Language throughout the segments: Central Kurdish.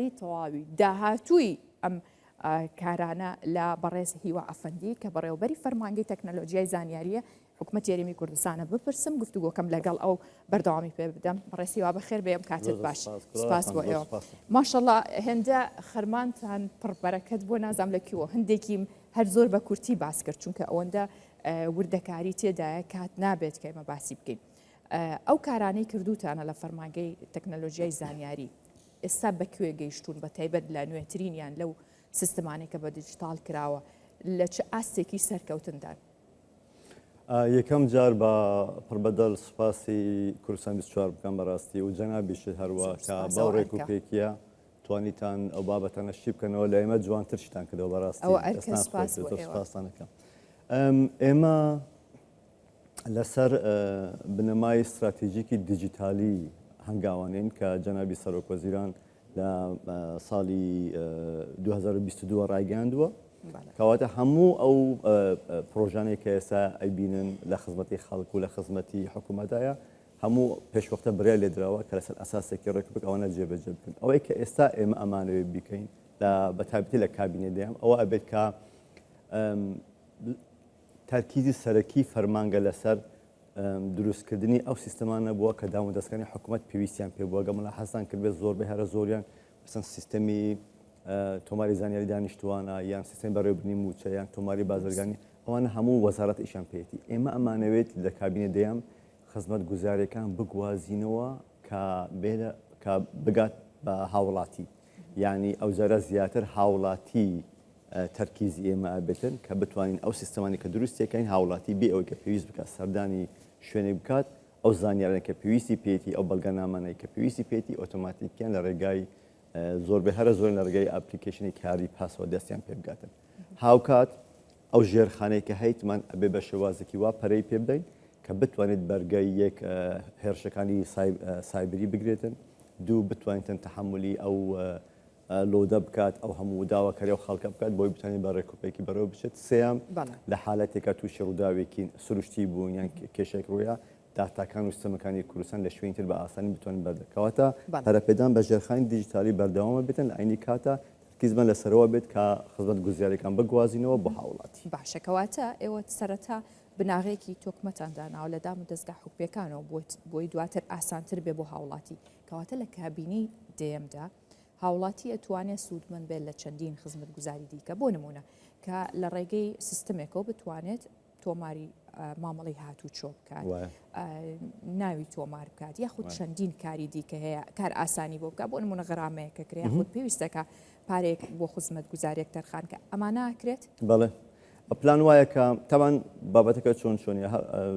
زانیاری تەواوی داهاتووی ئەم کارانە لە بەڕێز هیوا ئەفەندی کە بەڕێوەبەری فەرمانگەی تەکنەلۆژیای زانیاریە حکوومەت یاریمی کوردستانە بپرسم گفتوگۆکەم لەگەڵ ئەو بەردەوامی پێ بدەم بەڕێز هیوا بەخێر بێم کاتت باش سپاس بۆ ئێوە ماشەڵڵا هێندە خەرمانتان پڕبەرەکەت بۆ نازام لەکوێوە هەندێکی هەر زۆر بە کورتی باس کرد چونکە ئەوەندە وردەکاری تێدایە کات نابێت کە ئێمە باسی بکەین ئەو کارانەی کردوتانە لە فەرمانگەی تەکنەلۆژیای زانیاری ئێستا بەکوێ گەیشتون بە تایبەت لە نوێترینیان لەو سیستمانی کە بە دیجیتال کراوە لە چه ئاستێکی سەرکەوتندان یەکەم جار بە پڕبەدەڵ سوپاسی کوردستان 24 بکەم بەڕاستی و جەنابیشت هەروە کە باوڕێک و پێکیە توانیتان ئەو بابەتانەشی بکەنەوە لە ئێمە جوانتر شتان کردەوە بەڕاستی سپاسانەکەم ئێمە لەسەر بنەمای استراتیژیکی دیجیتالی هەنگاوانین کە جەنابی سەرۆکوەزیران لە ساڵی 2022 ڕایگەاندووە کەواتە هەموو ئەو پرۆژانێک کە ئێستا ئەیبینن لە خزمەتی خەڵک و لە خزمەتی حکوومەتایە هەموو پێشوەختە بڕیار لێدراوە کە لەسەر ئەساسێکی ڕێکوپێک ئەوانە جێبەجێ بکەن ئەوەی کە ئێستا ئێمە ئەمانەوێت بیکەین لە بەتابەتی لە کابینێ دەیان ئەوە ئەبێت کە تەرکیزی سەرەکی فەرمانگە لەسەر دروستکردنی ئەو سیستەمانە بووە کە دام و دەستەکانی حکوومەت پێویستیان پێ بووە گەمەڵە حەسان کردبێت زۆربەی هەرە زۆریان بەسەن سیستەمی تۆماری زانیاری دانیشتوانە یان سیستەمی بەڕێوەبردنی موچە یان تۆماری بازرگانی ئەوانە هەموو وەزارەت ئیشان پێێتی ئێمە ئەمانەوێت لە کابینێ دەیان خزمەت گوزارەکان بگوازینەوە کە بگات بە هاوڵاتی یعنی ئەو جارە زیاتر هاوڵاتی تەرکیزی ئێمە ئابێتن کە بتوانین ئەو سیستەمانی کە دروستێکین هاوڵاتی بێ ئەوەی کە پێویست بکات سەردانی شوێنێک بکات ئەو زانیارە کە پێویستی پێێتی ئەو بەڵگەنامانەی کە پێویستی پێێتی ئۆتۆماتیکیان لە ڕێگای زۆربەی هەرە زۆر لە ڕێگای ئەپلیکیشنی کاری پاسەوە دەستیان پێ بگاتن هاوکات ئەو ژێرخانەی کە هەیتمان ئەبێ بە شێوازێکی وا پەرەی پێ بدەین کە بتوانێت بەرگەی یەک هێرشەکانی سایبری بگرێتن دوو بتوانێتن تەحملی ئەو لۆدە بکات ئەو هەموو داواکاری و خەڵکە بکات بۆی بتوانێت بە ڕێکوپێکی بەرەوە بچێت سێام لە حالەتێکە تووشی ڕووداوێکی سروشتی بوون یان کێشێک ڕوویە داتاکان و سیستەمەکانی کوردستان لە شوێنی تر بە ئاسانی بتوانین بەردەکەواتە هەرەپێدان بە ژێرخانی دیجیتالی بەردەوامە بێتن لە عینی کاتە ترکیزمان لەسەرەوە بێت کە خزمەت گوزاریەکان بگوازینەوە بۆ هاوڵاتی باشەکەواتە ئێوە سەرەتا بناغێکی تۆکمەتانداناوە لە دام و دەستگا حکوپیەکانەوە بۆی دواتر ئاسانتر بێ بۆ هاوڵاتی کەواتە لە کابینی دێمدا هاوڵاتی ئەتوانێت سوودمەند بێت لە چەندین خزمەت گوزاری دیکە بۆ نمونە کە لە ڕێگەی سیستمێکەوە بتوانێت تۆماری مامەڵی هاتوو چۆ بکات ناوی تۆمار بکات یاخود چەندین کاری دیکە هەیە کار ئاسانی بۆ بکات بۆ نمونە غەرامەیەکە کرێ خودت پێویستەکە پارێک بۆ خزمەت گوزارێک تەرخان کە ئەمانەکرێت بەڵێ پلان وایە کە تاوان بابەتەکە چۆن چۆنیە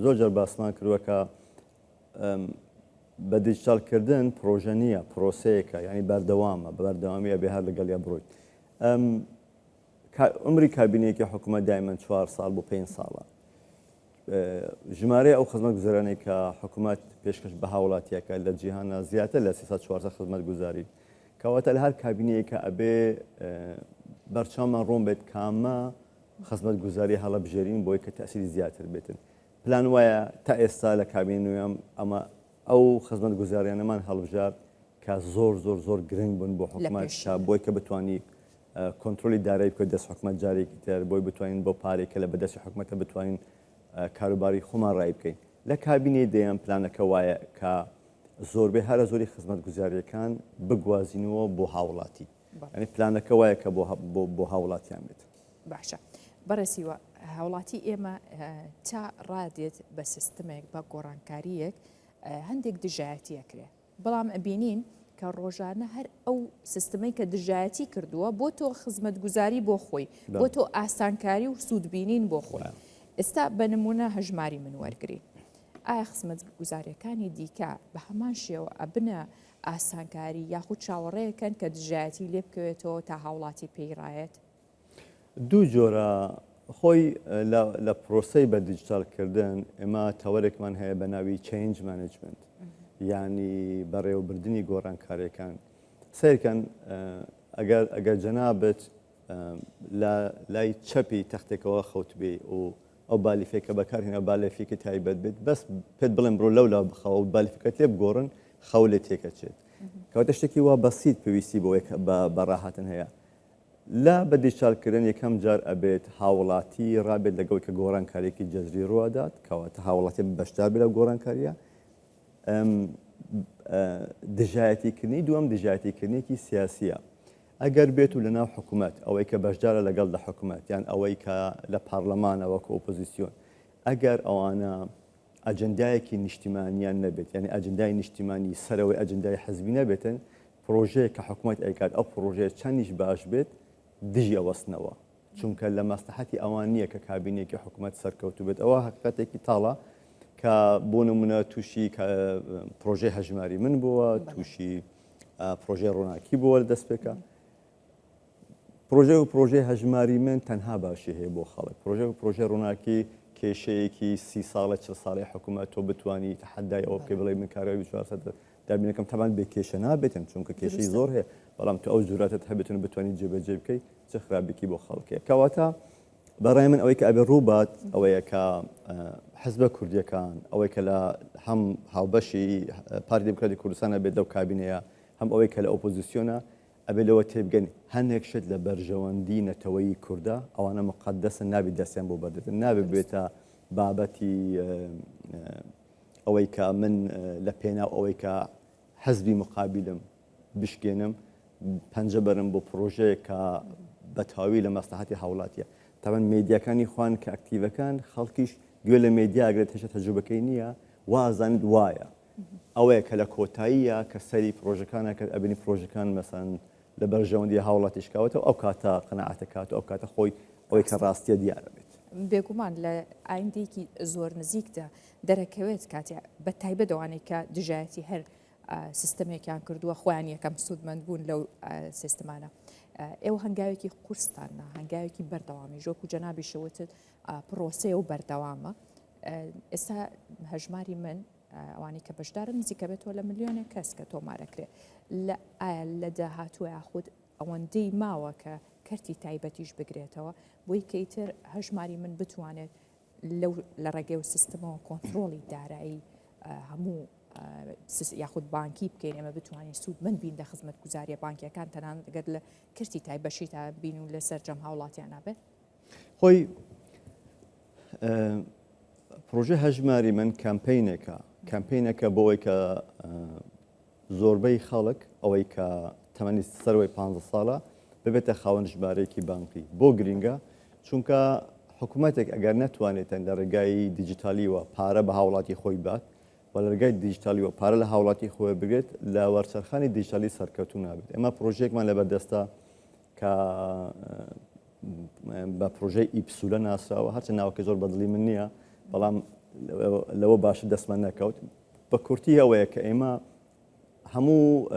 زۆر جار باسمان کردووە کە بە دیجیتالکردن پرۆژە نییە پرۆسەیەکە ینی بەردەوامە بە بەردەوامیە بێ هەر لەگەڵیا بڕۆیت عمری کابینەیەکی حکوومەت دایمەن 4 ساڵ بۆ 5 ساڵە ژمارە ئەو خزمەت گوزارانەی کە حکوومەت پێشکەش بە هاوڵاتیەکە لە جیهانە زیاتر لە 300 خزمەت گوزاری کەواتە لە هەر کابینەیەکە ئەبێ بەرچاومان ڕۆم بێت کامە خزمەت گوزاری هەڵە بژێرین بۆی کە تەسیری زیاتر بێتن پلان وایە تا ئێستا لە کابینە نوێم ئەمە ئەو خزمەت گوزاریانەمان هەڵبژار کە زۆر گرنگ بوون بۆ حکوومەت بۆی کە بتوانی کۆنتترۆلی دارایی بکە دەست حکوومەت جارێکی تر بۆی بتوانین بۆ پارێکە لە بەدەستی حکوومەتە بتوانین کاروباری خۆمان ڕای بکەین لە کابینەی دەیان پلانەکە وایە کە زۆربەی هەرە زۆری خزمەت گوزاریەکان بگوازینەوە بۆ هاوڵاتی ینی پلانەکە وایە کە بۆ هاوڵاتیان بێت باشە بەڕێسیوە هاوڵاتی ئێمە تا ڕادێت بە سیستمێک بە گۆڕانکاریەک هەندێک دژایەتیەکرێ بەڵام ئەبینین کە ڕۆژانە هەر ئەو سیستمەی کە دژایەتی کردووە بۆ تۆ خزمەت گوزاری بۆ خۆی بۆ تۆ ئاسانکاری و سوودبینین بۆ خۆی ئێستا بە نمونە هەژماری من وەرگری ئایا خزمەت گوزاریەکانی دیکە بە هەمان شێوە ئەبنە ئاسانکاری یاخود چاوەڕێیەکەن کە دژایەتی لێ بکەوێتەوە تا هاوڵاتی پێیڕایەت دوو جۆرە خۆی لە پرۆسەی بە دیجیتالکردن ئێمە تەوەرێکمان هەیە بە ناوی چینج مانجمنت ینی بەڕێوەبردننی گۆڕانکاریەکان سیرکەن ئەگەر جەنابەت لای چەپی تەختێکەوە خەوت بێ و ئەو بالیفێکە بەکارهێنا بالێفێکی تایبەت بێت بەس پێت بڵێن بڕۆ لەولا بخەوە و بالیفەکەت لێ بگۆڕن خەو لێ تێکەچێت کەواتە شتێکی وا بەسیط پێویستی بۆ بەڕاهاتن هەیە لا بە دیجیتالکردن یەکەم جار ئەبێت هاوڵاتی ڕابێت لەگەڵ کە گۆڕانکاریێکی جەزری ڕوادات کەواتە هاوڵاتی بەشدار بێت لە گۆڕانکاریە دژایەتیکردنی دووەم دژایەتیکردنێکی سیاسیە ئەگەر بێت و لەناو حکوومەت ئەوەی کە بەشدارە لەگەڵ لە حکوومەت یان ئەوەی کە لە پارلەمانەوە کە ئۆپۆزیسیۆن ئەگەر ئەوانە ئەجندایەکی نیشتیمانیان نەبێت یعنی ئەجندای نیشتیمانی سەرەوەی ئەجندای حەزبی نەبێتن پرۆژەیە کە حکوومەت ئەیکات ئەو پرۆژەیە چەندیش باش بێت دژی ئەوەستنەوە چونکە لە مەسلحەتی ئەوان نییە کە کابینێکی حکوومەت سەرکەوتو بێت ئەوە حقیقەتێکی تاڵە کە بۆ نمونە تووشی پرۆژەی هەژماری من بووە تووشی پرۆژەی ڕووناکی بووە لە دەست پێکە پرۆژەی هەژماری من تەنها باشی هەیە بۆ خەڵک پرۆژەی ڕووناکی کێشەیەکی 30 ساڵە 40 ساڵی حکوومەت تۆ بتوانی تحدای ئەوە بکەی بڵێ من کارەوەی 400 دابینەکەم تەمان بێ کێشە نابێتن چونکە کێشەی زۆر هەیە بەڵام تو ئەو جوراتت هەبێتن بتوانانی جێبەجێ بکەی چه خراپێکی بۆ خەڵکێ کەواتە بەڕای من ئەوەی کە ئەبێ ڕووبات ئەوەیە کە حزبە کوردیەکان ئەوەی کە لە هەم هاوبەشی پارتی دموکراتی کوردستانە بێت لەو کابینەیە هەم ئەوەی کە لە ئۆپۆزیسیۆنە ئەبێ لەوە تێبگەن هەندێک شت لە بەرژەوەندی نەتەوەی کووردا ئەوانە مقدسن نابێت دەستیان بۆ بەردێتن نابێت بێتە بابەتی ئەوەی کە من لە پێناو ئەوەی کە حەزبی مقابلم بشکێنم پەنجە بەرم بۆ پرۆژەیە کە بەتاوی لە مەسلحەتی هاوڵاتیە تاوان مێدیاکانی خوان کە ئەکتیڤەکان خەڵکیش گوێ لە مێدیا ئەگرێت هێشتا تەجروبەکەی نییە وازانت وایە ئەوەیە کە لە کۆتاییە کە سەری پرۆژەکانە کە ئەبینی پرۆژەکان مەسەن لە بەرژەوەندی هاوڵاتیشکاوەتەوە ئەو کاتە قەنەعەتەکات و ئەو کاتە خۆی ئەوەی کە ڕاستیە دیارە بێت بێگومان لە ئایندێکی زۆر نزیکدا دەرەکەوێت کاتی بە تایبەت ئەوانەی کە دژایەتی هەر سیستەمێکیان کردووە خۆیان یەکەم سوودمەند بوون لەو سیستمانە ئێوە هەنگاوێکی قورسانە هەنگاوێکی بەردەوامی ژۆک و جەنابی شەوتت پرۆسەیە و بەردەوامە ئێستا هەژماری من ئەوانی کە بەشدارن نزیکە بێتەوە لە ملیۆنێک کەس کە تۆمارەکرێت ئایا لە داهاتووە یاخود ئەوەندەی ماوە کە کەرتی تایبەتیش بگرێتەوە بۆی کەیتر هەژماری من بتوانێت لە ڕێگەی و سیستمەوە کۆنتترۆلی دارایی هەموو یاخود بانکی بکەین ئەمە بتوانین سوود من بین لە خزمەت گوزاریە بانکیەکان تەنان دەگەر لە کردی تایبەشی تا بین و لە سەررجەم هاوڵاتیان نابێت خۆی پرۆژە هەژماری من کامپینەکە بۆ ئەوەی کە زۆربەی خەڵک ئەوەی کە تەمەنی سەرەوەی 15 ساڵە ببێتە خاوەن ژمارەیەکی بانکی بۆ گرینگە چونکە حکوومەتێک ئەگەر نەتوانێتن لە ڕێگای دیجیتالیوە پارە بە هاوڵاتی خۆی بات و لە ڕێگای دیجیتالیوە پارە لە هاوڵاتی خۆی بگرێت لە وەرچەرخانی دیجیتالی سەرکەوتو نابێت ئێمە پرۆژەیەکمان لەبەردەستە کە بە پرۆژەی ئیپسولە ناسراوە هەرچە ناوەکە زۆر بەدڵی من نییە بەڵام لەوە باشە دەستمان نەکەوت بە کورتی ئەوەیە کە ئێمە هەموو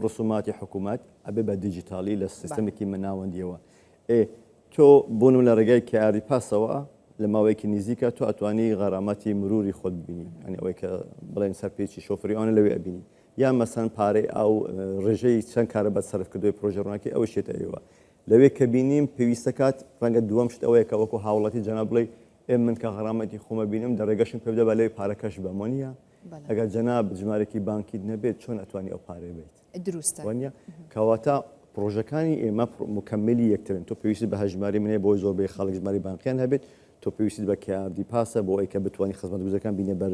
ڕسوماتی حکوومەت ئەبێ بە دیجیتالی لە سیستەمێکی مناوەندیەوە تۆ بوونم لە ڕێگای کاری پاسەوە لە ماوەیەکی نزیکە تۆ ئەتوانی غەرامەتی مروری خۆت ببینی ئەنی ئەوەی کە بڵێن سەرپێکی شۆفریانە لەوێ ئەبینی یان مەسەن پارەی ئەو ڕێژەی چەند کارە بە سەرفکردوی پرۆژە ڕووناکی ئەوە شێتە ئێوە لەوێ کە بینیم پێویستە کات ڕەنگە دووەم شت ئەوەیە کە وەکو هاوڵاتی جەناب بڵێ من کە غەرامەتی خۆمە بینم دەڕێگەشم پێ بدە بە لەوێ پارەکەش بەمە نیە ئەگەر جەناب ژمارەی بانکی نەبێت چۆن ئەتوانی ئەو پارەی بێت دروستە وانە کەواتە پرۆژەکانی ئێمە مکملی یەکترن تۆ پێویستی بە هەژماری منێ بۆی زۆربەی خەڵک ژماری بانکیان هەبێت تۆ پێویستی بە کاردی پاسە بۆ ئەوەی کە بتوانانی خزمەت گوزەکان بینێ بەر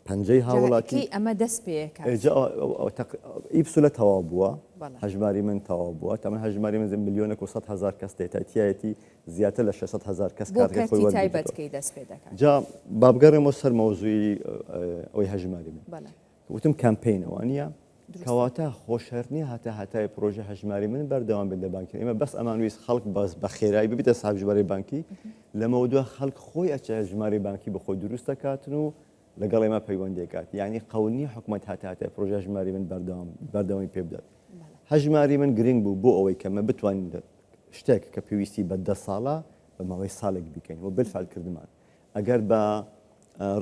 پەنجەی هاوڵاتی ئەمە دەست پێەکە ئیپسولە تەواو بووە هەژماری من تەواو بووە تەمە هەژماری من ملیۆنێک و 100,000 کەس دێتایەتی زیاتر لە 600,000 کەس کارتی تایبەتکەی دەست پێ دەکات جا بابگەڕێمەوە سەر مەوزوی ئەوەی هەژماری من وتم کامپینەوە نیە کەواتە خۆشەرنی هەتای پرۆژە هەژماری من بەردەوام بێت لە بانکی ئێمە بەس ئەمانویست خەڵک باز بە خێرایی ببیتە ساحب ژمارەی بانکی لەمەوە دووە خەڵک خۆی ئەچە ژمارەی بانکی بە خۆی دروست دەکاتن و لەگەڵ ئێمە پەیوەندێکات یعنی قەونی حکوومەت هەتای پرۆژە هەژماری من بەردەوامی پێ بدات هەژماری من گرنگ بوو بۆ ئەوەی کەمە بتوانین شتێک کە پێویستی بە 10 ساڵە بە ماوەی ساڵێک بکەین و بالفعل کردمان ئەگەر بە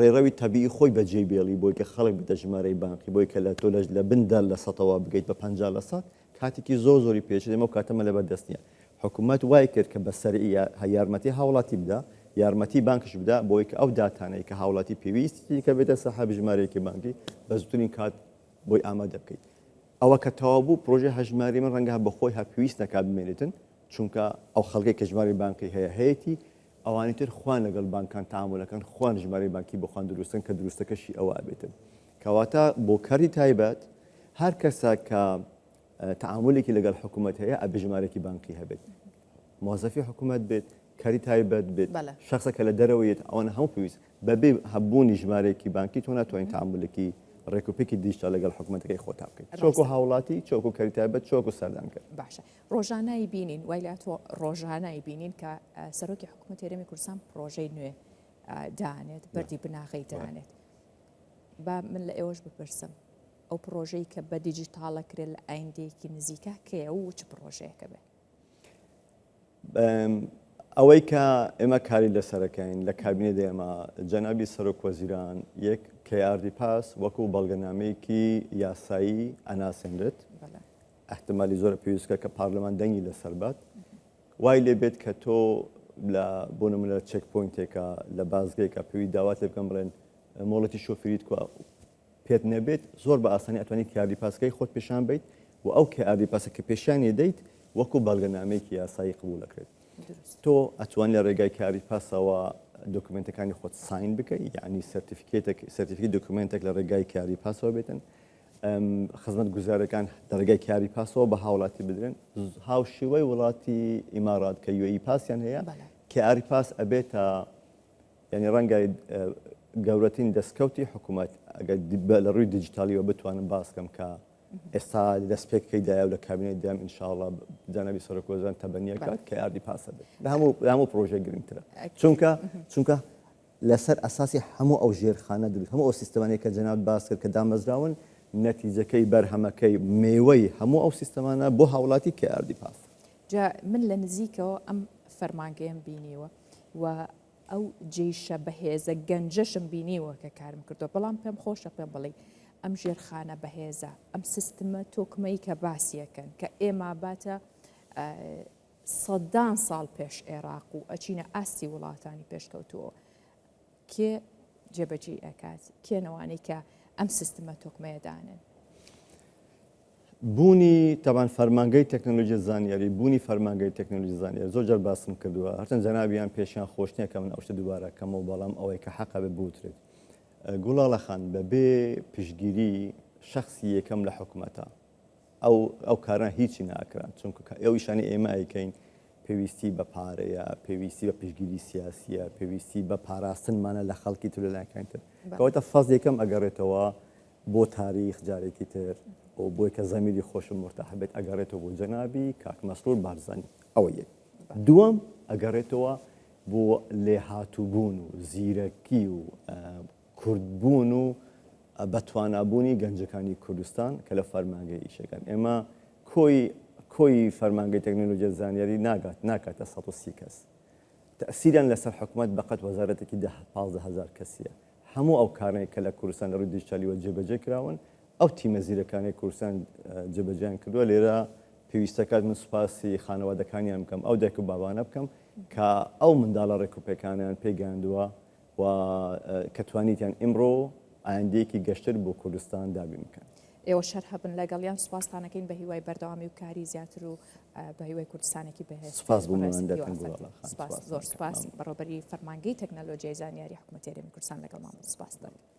ڕێڕەوی تەبیعی خۆی بەجێ بێڵی بۆی کە خەڵک بتە ژمارەی بانکی بۆی کە لە تۆ لە بندا لە سەتەوە بگەیت بە 50 کاتێکی زۆری پێچێت ئەمە کاتەمە لە بەردەست نیە حکوومەت وای کرد کە بەسەری یارمەتی هاوڵاتی بدا یارمەتی بانکش بدا بۆی کە ئەو داتانەی کە هاوڵاتی پێویستی کە بێتە سەحاب ژمارەیەکی بانکی بە زووترین کات بۆی ئامادە بکەیت ئەوە کە تەواو پرۆژه هەژماری من ڕەنگە بەخۆی هەپویست نەکات بمێنێتن چونکە ئەو خەڵکی کە ژماری بانکی هەیە هەیەی ئەوانی تر خوان لەگەڵ بانکان تامولەکان خوان ژماری بانکی بخوان دروستن کە دروستەکەشی ئەوە ئەبێتن کەواتە بۆ کاری تایبەت هەر کەسە کە تعاملێکی لەگەڵ حکوومەت هەیە ئەبێ ژمارێکی بانکی هەبێت مۆزەفی حکوومەت بێت کاری تایبەت بێت شخصەکە لە دەرەوەیت ئەوەنە هەموو پێویست بەبێ هەبوونی ژمارێکی بانکی تۆ ناتوانین تعاملێکی ڕێکوپێکی دیجیتال لەگەڵ حکوومەتەکەی خۆتا بکەیت چۆکو هاوڵاتی چۆکو کاری تایبەت چۆکو سەردان کرد باشە ڕۆژانایی بینین وای لە تۆ ڕۆژانایی بینین کە سەرۆکی حکوومەت هێرەمی کوردستان پرۆژەی نوێ دانێت بەردی بناغی دانێت با من لە ئێوەش بپرسم ئەو پرۆژەی کە بە دیجیتالە کرێت لە ئایندەیەکی نزیکە کێ و چ پرۆژەیەکە بێت ئەوەی کە ئێمە کاری لەسەرەکەین لە کابینێدا ئێمە جەنابی سەرۆک وەزیران یەک KRD پاس وەکو بەڵگەنامەیەکی یاسایی ئەناسێنرێت احتمالی زۆر پێویستکە کە پارلەمان دەنگی لەسەر بات وای لێ بێت کە تۆ لە بۆ نمونە چێک پۆینتێکە لە بازگەیەکە پێوی داوات لێ بکەم بڵێن مۆڵەتی شۆفێریت پێت نەبێت زۆر بە ئاسانی ئەتوانی KRD پاسەکەی خۆت پێشان بیت و ئەو KRD پاسە کە پێشانی دەیت وەکو بەڵگەنامەیەکی یاسایی قبول دەکرێت تۆ ئەتوان لە ڕێگای KRD پاسەوە دۆکومنتەکانی خۆت ساین بکەیت یعنی سەرتیفیکێت دۆکومنتێک لە ڕێگای KRD پاسەوە بێتن خزمەت گوزارەکان لە ڕێگای KRD پاسەوە بە هاوڵاتی بدرێن هاوشێوەی وڵاتی ئیمارات کە UAE پاسیان هەیە KRD پاس ئەبێتە یعنی ڕەنگای گەورەترین دەستکەوتی حکوومەت ئەگەر لە ڕووی دیجیتالیەوە بتوانم باس بکەم کە ئێستا دەستپێکەکەی دایە و لە کابینەی دام ئینشاءڵڵا جەنابی سەرۆک وەزیران تەبەنیەکات KRD پاسە بێت لە هەموو پرۆژە گرنگترە چونکە لەسەر ئەساسی هەموو ئەو ژێرخانە دروست هەموو ئەو سیستەمانەیە کە جەناب باس کرد کە دامەزراون نەتیجەکەی بەرهەمەکەی میوەی هەموو ئەو سیستەمانە بۆ هاوڵاتی KRD پاس جا من لە نزیکەوە ئەم فەرمانگەیەم بینیوە و ئەو جێشە بەهێزە گەنجەشم بینیوە کە کارم کردو بەڵام پێم خۆشە پێم بڵێ ئەم ژێرخانە بەهێزە ئەم سیستمە تۆکمەی کە باسیەکەن کە ئێمە باتە سەدان ساڵ پێش عێراق و ئەچینە ئاستی وڵاتانی پێشکەوتووە کێ جێبەجێ ئەکات کێنەوانی کە ئەم سیستمە تۆکمەیەدانن بوونی تاوان فەرمانگەی تەکنۆلۆژی زانیاری بوونی فەرمانگەی تەکنۆلۆژی زانیاری زۆر جار باسم کردووە هەرچەند جەنابیان پێشیان خۆش نییە کە من ئەو شتە دووبارە کەمەوە بەڵام ئەوەی کە حەقە بێ بوترێت گوڵاڵە خان بەبێ پشگیری شخصی یەکەم لە حکوومەتە ئەو کاران هیچی ناکران چونکە ئێوەیشانی ئێمە ئەیکەین پێویستی بە پارەیە پێویستی بە پشگیری سیاسیە پێویستی بە پاراستنمانە لە خەڵکی تر لەلایەنەکانی تر کەواتە فەز یەکەم ئەگەڕێتەوە بۆ تاریخ جارێکی تر بۆی کە زەمیری خۆشم مرتاح بێت ئەگەڕێتەوە بۆ جەنابی کاک مەسرور بارزانی ئەوە یەک دووەم ئەگەڕێتەوە بۆ لێهاتووبوون و زیرەکی و کوردبوون و بەتوانابوونی گەنجەکانی کوردستان کە لە فەرمانگەی ئیشەکان ئێمە کۆی فەرمانگەی تەکنۆلۆژیای زانیاری ناکاتە 130 کەس تەسیریان لەسەر حکوومەت بەقەت وەزارەتێکی 15,000 کەسیە هەموو ئەو کارنەی کە لە کوردستان لە ڕووی دیجیتالیەوە جێبەجێ کراون ئەو تیمە زیرەکانی کوردستان جێبەجێیان کردووە لێرە پێویستەکات من سوپاسی خانەوادەکانیان بکەم ئەو دایک و بابانە بکەم کە ئەو منداڵە ڕێکوپێکانیان پێگەاندووە و کە توانیتیان ئیمڕۆ ئایندەیەکی گەشتر بۆ کوردستان دابین بکەن ئێوە شەر هەبن لەگەڵیان سوپاسانەکەین بە هیوای بەردەوامی و کاری زیاتر و بە هیوای کوردستانێکی بەهێز سپاس بوومان زۆر سپاس بەڕێوەبەری فەرمانگەی تەکنۆلۆژیای زانیاری حکوومەت هێرەمی کوردستان لەگەڵمان سپاس دەکەم